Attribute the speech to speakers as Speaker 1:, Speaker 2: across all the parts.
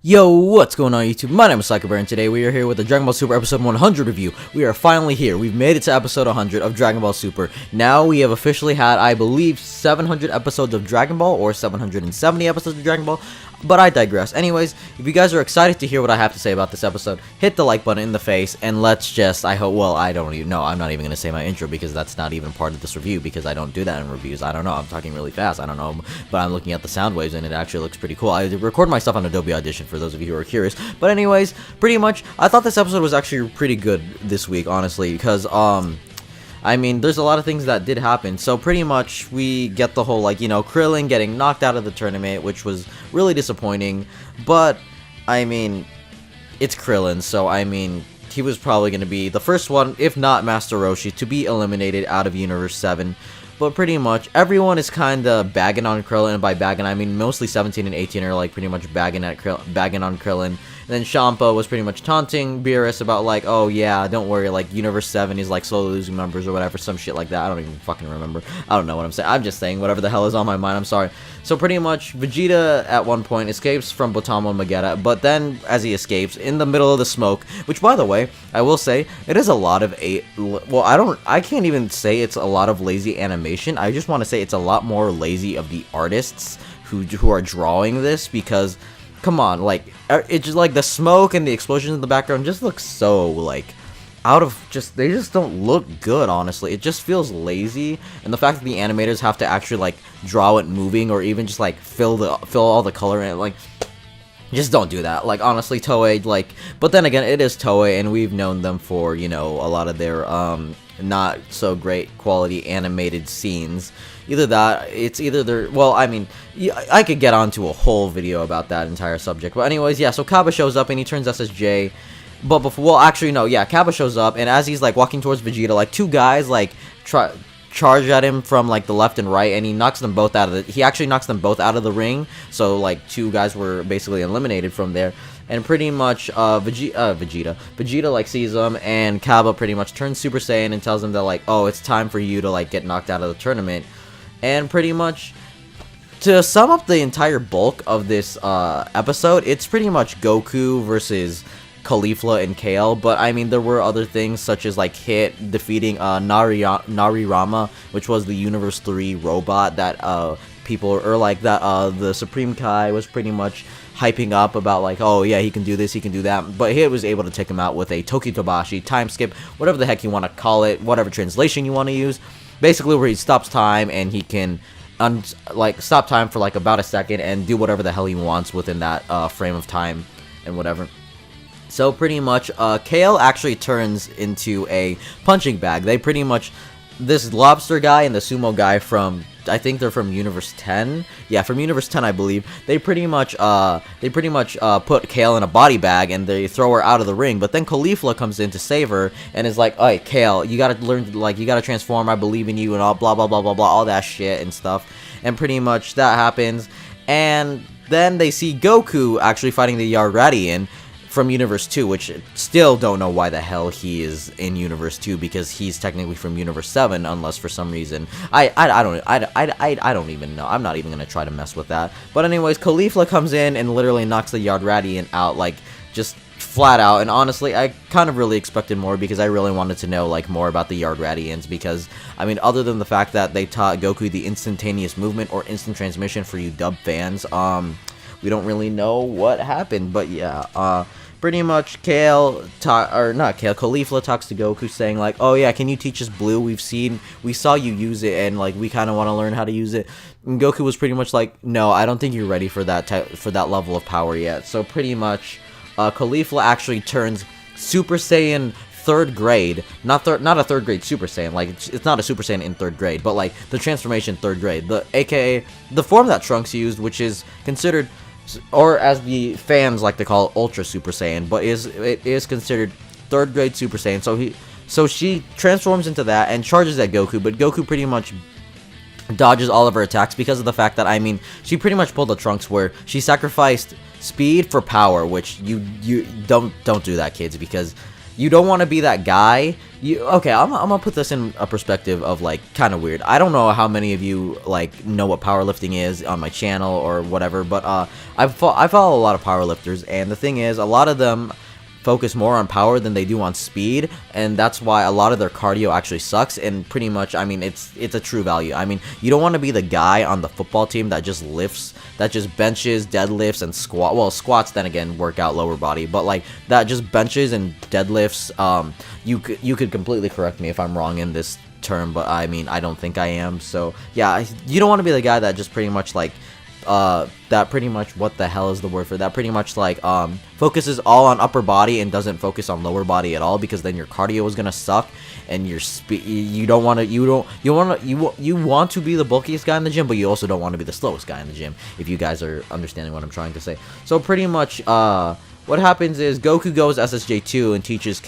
Speaker 1: Yo, what's going on YouTube? My name is Saiko, and today we are here with the Dragon Ball Super episode 100 review. We are finally here. We've made it to episode 100 of Dragon Ball Super. Now we have officially had, I believe, 700 episodes of Dragon Ball, or 770 episodes of Dragon Ball, but I digress. Anyways, if you guys are excited to hear what I have to say about this episode, hit the like button in the face, and let's just, I hope, well, I don't even know, I'm not even going to say my intro, because that's not even part of this review, because I don't do that in reviews. I don't know, I'm talking really fast, I don't know, but I'm looking at the sound waves, and it actually looks pretty cool. I record my stuff on Adobe Audition, for those of you who are curious. But anyways, pretty much, I thought this episode was actually pretty good this week, honestly, because, I mean, there's a lot of things that did happen. So pretty much, we get the whole, like, you know, Krillin getting knocked out of the tournament, which was really disappointing. But, I mean, it's Krillin, so, I mean, he was probably going to be the first one, if not Master Roshi, to be eliminated out of Universe 7. But pretty much, everyone is kind of bagging on Krillin, and by bagging, I mean mostly 17 and 18 are like pretty much bagging on Krillin. And then Champa was pretty much taunting Beerus about like, oh yeah, don't worry, like Universe 7 is like slowly losing members or whatever, some shit like that. I don't even fucking remember. I don't know what I'm saying. I'm just saying whatever the hell is on my mind, I'm sorry. So pretty much, Vegeta at one point escapes from Botamo and Magetta, but then as he escapes, in the middle of the smoke, which by the way, I will say, it is a lot of I can't even say it's a lot of lazy animation. I just want to say it's a lot more lazy of the artists who are drawing this, because come on, like, it's just like the smoke and the explosions in the background just look so like they just don't look good, honestly. It just feels lazy, and the fact that the animators have to actually like draw it moving or even just like fill all the color in it, like, just don't do that. Like, honestly, Toei, like, but then again, it is Toei, and we've known them for, you know, a lot of their not so great quality animated scenes. Either that, it's either they're, well, I mean, I could get onto a whole video about that entire subject, but anyways, yeah, so Kaba shows up and he turns SSJ, but before, well, actually, no, yeah, Kaba shows up, and as he's, like, walking towards Vegeta, like, two guys, like, charge at him from, like, the left and right, and he knocks them both out of he actually knocks them both out of the ring, so, like, two guys were basically eliminated from there. And pretty much, Vegeta, like, sees them, and Kaba pretty much turns Super Saiyan and tells him that, like, oh, it's time for you to, like, get knocked out of the tournament. And pretty much, to sum up the entire bulk of this, episode, it's pretty much Goku versus Caulifla and Kale, but I mean, there were other things, such as, like, Hit defeating, Narirama, which was the Universe 3 robot that, people, or, like, that, the Supreme Kai was pretty much hyping up about, like, oh yeah, he can do this, he can do that, but he was able to take him out with a Tokitobashi, time skip, whatever the heck you want to call it, whatever translation you want to use, basically where he stops time and he can, like, stop time for, like, about a second and do whatever the hell he wants within that, frame of time and whatever. So pretty much, Kale actually turns into a punching bag. They pretty much, this lobster guy and the sumo guy from, I think they're from Universe 10. Yeah, from Universe 10, I believe. They pretty much put Kale in a body bag and they throw her out of the ring. But then Caulifla comes in to save her and is like, "Hey, Kale, you gotta learn, like, you gotta transform. I believe in you," and all blah blah blah blah blah, all that shit and stuff. And pretty much that happens. And then they see Goku actually fighting the Yarradian from Universe 2, which still don't know why the hell he is in Universe 2, because he's technically from Universe 7, unless for some reason I don't even know. I'm not even gonna try to mess with that. But anyways, Caulifla comes in and literally knocks the Yarradian out, like, just flat out. And honestly, I kind of really expected more, because I really wanted to know, like, more about the Yarradians, because I mean, other than the fact that they taught Goku the instantaneous movement or instant transmission for you dub fans, we don't really know what happened. But yeah, pretty much Caulifla talks to Goku saying, like, oh yeah, can you teach us Blue? We saw you use it, and, like, we kind of want to learn how to use it. And Goku was pretty much like, no, I don't think you're ready for that level of power yet. So pretty much, Caulifla actually turns Super Saiyan 3rd grade, not a 3rd grade Super Saiyan, like, it's not a Super Saiyan in 3rd grade, but, like, the transformation 3rd grade, aka the form that Trunks used, which is considered, or as the fans like to call it, Ultra Super Saiyan, but it is considered 3rd grade Super Saiyan. So she transforms into that and charges at Goku, but Goku pretty much dodges all of her attacks because of the fact that, I mean, she pretty much pulled the Trunks where she sacrificed speed for power, which you don't do that, kids, because you don't want to be that guy. Okay, I'm gonna put this in a perspective of like kind of weird. I don't know how many of you like know what powerlifting is on my channel or whatever, but I follow a lot of powerlifters, and the thing is, a lot of them focus more on power than they do on speed, and that's why a lot of their cardio actually sucks. And pretty much, I mean, it's a true value. I mean, you don't want to be the guy on the football team that just lifts, that just benches, deadlifts, and squats then again work out lower body, but like that just benches and deadlifts. You could completely correct me if I'm wrong in this term, but I mean, I don't think I am. So yeah, you don't want to be the guy that just pretty much like that pretty much, what the hell is the word for that, pretty much like focuses all on upper body and doesn't focus on lower body at all, because then your cardio is gonna suck, and your speed, you want to be the bulkiest guy in the gym, but you also don't want to be the slowest guy in the gym, if you guys are understanding what I'm trying to say. So pretty much what happens is Goku goes SSJ2 and teaches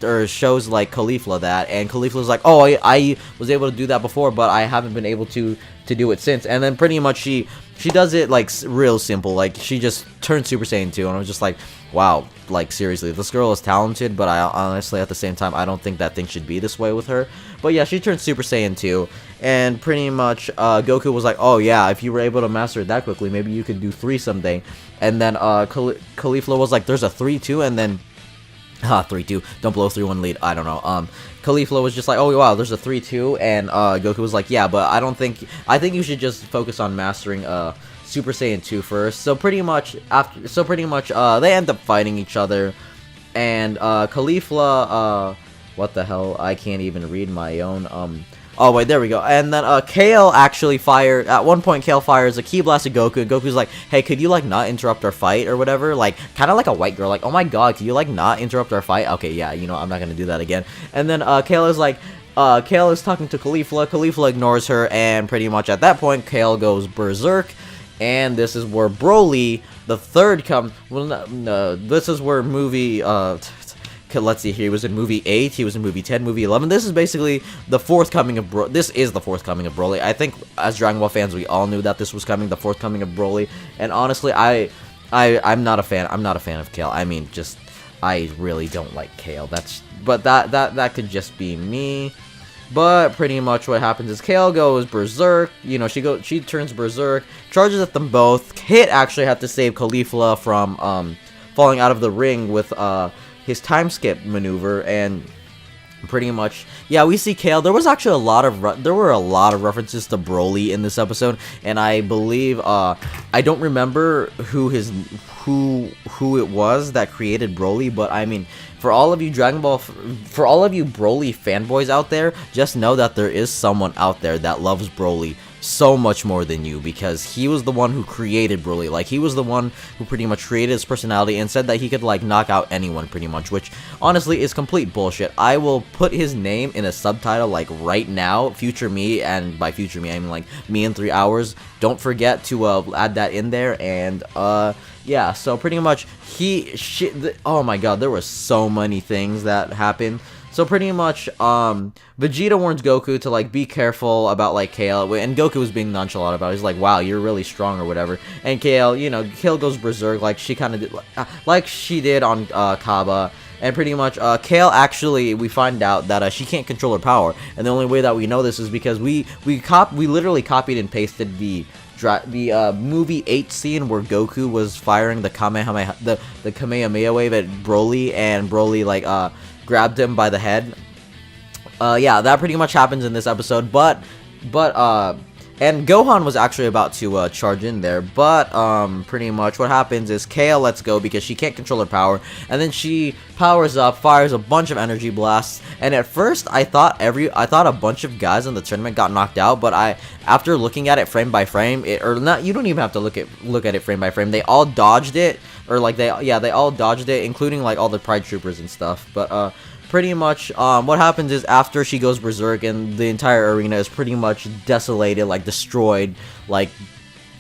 Speaker 1: or shows like Caulifla that, and Caulifla's like, oh, I was able to do that before, but I haven't been able to do it since. And then pretty much she does it like real simple, like she just turns Super Saiyan 2, and I was just like, wow, like seriously, this girl is talented, but I honestly at the same time I don't think that thing should be this way with her. But yeah, she turns Super Saiyan 2, and pretty much Goku was like, oh yeah, if you were able to master it that quickly, maybe you could do 3 someday. And then Caulifla was like, there's a 3-2, and then 3-2, don't blow 3-1 lead, I don't know. Caulifla was just like, oh wow, there's a 3-2, and Goku was like, yeah, but I think you should just focus on mastering Super Saiyan 2 first. So pretty much they end up fighting each other, and Caulifla, what the hell, I can't even read my own, oh wait, there we go. And then Kale actually fired, at one point Kale fires a ki blast at Goku, and Goku's like, hey, could you like not interrupt our fight or whatever, like kind of like a white girl, like, oh my god, could you like not interrupt our fight? Okay, yeah, you know, I'm not gonna do that again. And then Kale is like, Kale is talking to Caulifla ignores her, and pretty much at that point Kale goes berserk, and this is where Broly the third this is where movie let's see here, he was in movie 8, he was in movie 10, movie 11. This is basically the fourth coming of this is the fourth coming of Broly. I think as Dragon Ball fans, we all knew that this was coming, the fourth coming of Broly. And honestly, I'm not a fan of Kale. I mean, just I really don't like Kale. But that could just be me. But pretty much what happens is Kale goes berserk. You know, she turns berserk, charges at them both. Hit actually had to save Caulifla from falling out of the ring with his time skip maneuver, and pretty much, yeah, we see Kale. There was actually a lot of references to Broly in this episode, and I believe I don't remember who it was that created Broly, but I mean, for all of you Broly fanboys out there, just know that there is someone out there that loves Broly so much more than you, because he was the one who created Broly. Like, he was the one who pretty much created his personality and said that he could like knock out anyone pretty much, which honestly is complete bullshit. I will put his name in a subtitle like right now, future me, and by future me I mean like me in 3 hours. Don't forget to add that in there. And yeah, so pretty much oh my god, there were so many things that happened. So pretty much, Vegeta warns Goku to like be careful about like Kale, and Goku was being nonchalant about it. He's like, "Wow, you're really strong" or whatever. And Kale, you know, Kale goes berserk like she kind of did, like she did on Kaba. And pretty much, Kale actually, we find out that she can't control her power, and the only way that we know this is because we literally copied and pasted the movie 8 scene where Goku was firing the Kamehameha, the Kamehameha wave at Broly, and Broly like grabbed him by the head. Yeah, that pretty much happens in this episode, but and Gohan was actually about to charge in there, but pretty much what happens is Kale lets go because she can't control her power, and then she powers up, fires a bunch of energy blasts, and at first I thought a bunch of guys in the tournament got knocked out, but after looking at it frame by frame, you don't even have to look at it frame by frame, they all dodged it, or like they all dodged it, including like all the Pride Troopers and stuff. But pretty much what happens is after she goes berserk and the entire arena is pretty much desolated, like destroyed, like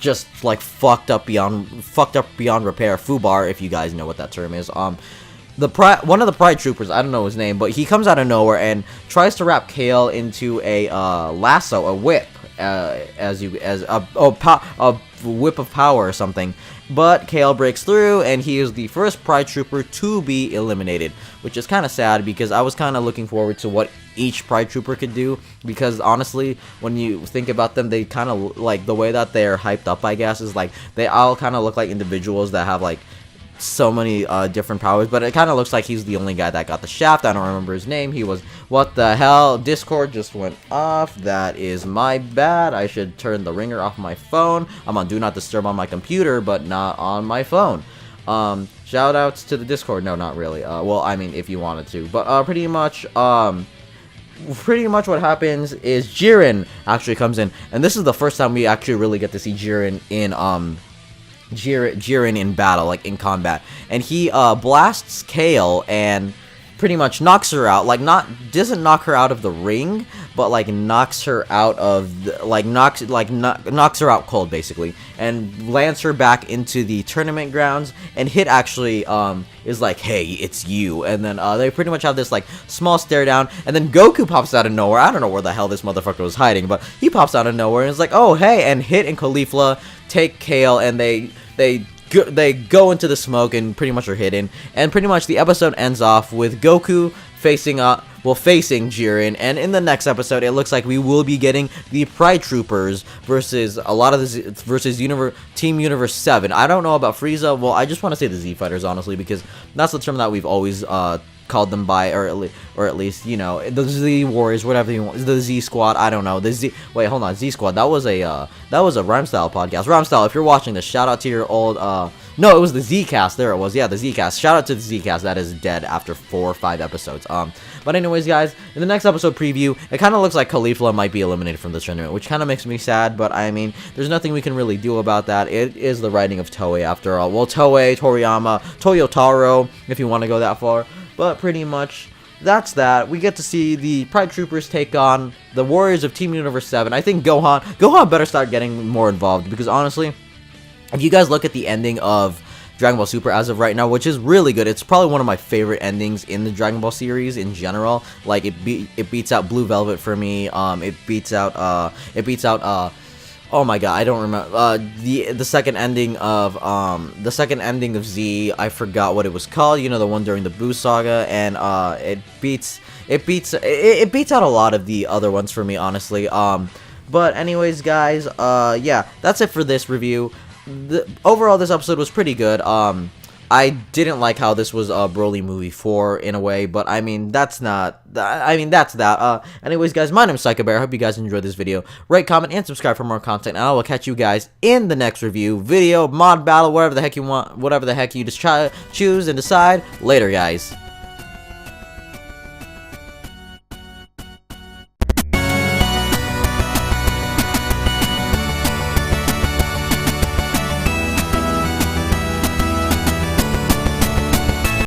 Speaker 1: just like fucked up beyond repair. Fubar, if you guys know what that term is. One of the Pride Troopers, I don't know his name, but he comes out of nowhere and tries to wrap Kale into a lasso, a whip, whip of power or something. But Kale breaks through, and he is the first Pride Trooper to be eliminated, which is kind of sad because I was kind of looking forward to what each Pride Trooper could do, because honestly, when you think about them, they kind of, like, the way that they're hyped up, I guess, is like they all kind of look like individuals that have like so many different powers. But it kind of looks like he's the only guy that got the shaft. I don't remember his name. He was, what the hell, Discord just went off. That is my bad. I should turn the ringer off my phone. I'm on do not disturb on my computer, but not on my phone. Shout outs to the Discord. No, not really. Well, I mean, if you wanted to, but pretty much what happens is Jiren actually comes in, and this is the first time we actually really get to see Jiren in Jiren in battle, like in combat, and he blasts Kale and pretty much knocks her out. Like, doesn't knock her out of the ring, but like knocks her out of the, knocks her out cold basically, and lands her back into the tournament grounds. And Hit actually is like, hey, it's you. And then they pretty much have this like small stare down, and then Goku pops out of nowhere. I don't know where the hell this motherfucker was hiding, but he pops out of nowhere and is like, oh hey. And Hit and Caulifla take Kale, and they go into the smoke and pretty much are hidden. And pretty much the episode ends off with Goku facing Jiren. And in the next episode, it looks like we will be getting the Pride Troopers versus a lot of the Team Universe 7. I don't know about Frieza. Well, I just want to say the Z Fighters, honestly, because that's the term that we've always called them by, or at least, you know, the Z Warriors, whatever you want, the Z Squad. I don't know. Wait, hold on, Z Squad. That was a Rhyme Style podcast. Rhyme Style, if you're watching this, shout out to your old no, it was the Z-Cast. There it was. Yeah, the Z-Cast. Shout out to the Z-Cast. That is dead after 4 or 5 episodes. But anyways, guys, in the next episode preview, it kind of looks like Caulifla might be eliminated from the tournament, which kind of makes me sad, but I mean, there's nothing we can really do about that. It is the writing of Toei after all. Well, Toei, Toriyama, Toyotaro, if you want to go that far. But pretty much, that's that. We get to see the Pride Troopers take on the Warriors of Team Universe 7. I think Gohan better start getting more involved, because honestly, if you guys look at the ending of Dragon Ball Super as of right now, which is really good, it's probably one of my favorite endings in the Dragon Ball series in general. Like, it beats out Blue Velvet for me. It beats out oh my god, I don't remember the second ending of Z. I forgot what it was called. You know, the one during the Buu saga, and it beats out a lot of the other ones for me, honestly. But anyways, guys, yeah, that's it for this review. Overall, this episode was pretty good. I didn't like how this was a Broly movie 4 in a way, but I mean, that's that. Anyways, guys, my name is Saiko Bear. I hope you guys enjoyed this video. Rate, comment, and subscribe for more content, and I will catch you guys in the next review, video, mod battle, whatever the heck you want, whatever the heck you just choose and decide. Later, guys.